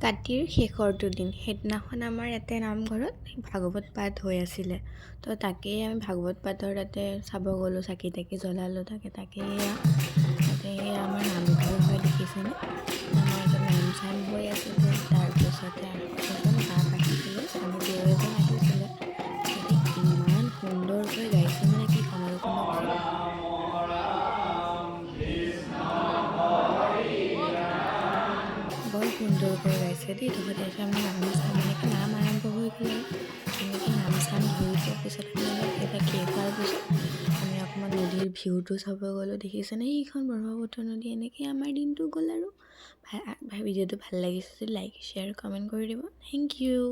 কাতিৰ শেষৰ দুদিন সেইদিনাখন আমাৰ ইয়াতে নামঘৰত ভাগৱত পাঠ হৈ আছিলে। তো তাকেই আমি ভাগৱত পাঠৰ তাতে চাব গ'লোঁ, চাকি তাকি জ্বলালোঁ। তাকেই আমাৰ নামঘৰ হয় দেখিছেনে। আমাৰ ইয়াতে নাম চাম হৈ আছিলে। তাৰপিছতে এজন বাপ আহিছিলে, মানে দেও এজন আহিছিলে। তেখেতে ইমান সুন্দৰকৈ গাইছে মানে কি ক'ম আৰু শুনকচোন। বৰ সুন্দৰকৈ গাইছে দেই। তাৰপিছত আমি নাম চাম এনেকৈ নাম আৰম্ভ হৈ গ'ল আৰু এনেকৈ নাম চাম ধৰিলোঁ। পিছত আমি অলপ সেইবিলাক শেষ হোৱাৰ পিছত আমি অকণমান নদীৰ ভিউটো চাব গ'লোঁ। দেখিছেনে সেইখন ব্ৰহ্মপুত্ৰ নদী। এনেকৈ আমাৰ দিনটো গ'ল আৰু ভিডিঅ'টো ভাল লাগিছে যদি লাইক শ্বেয়াৰ কমেণ্ট কৰি দিব। Thank U.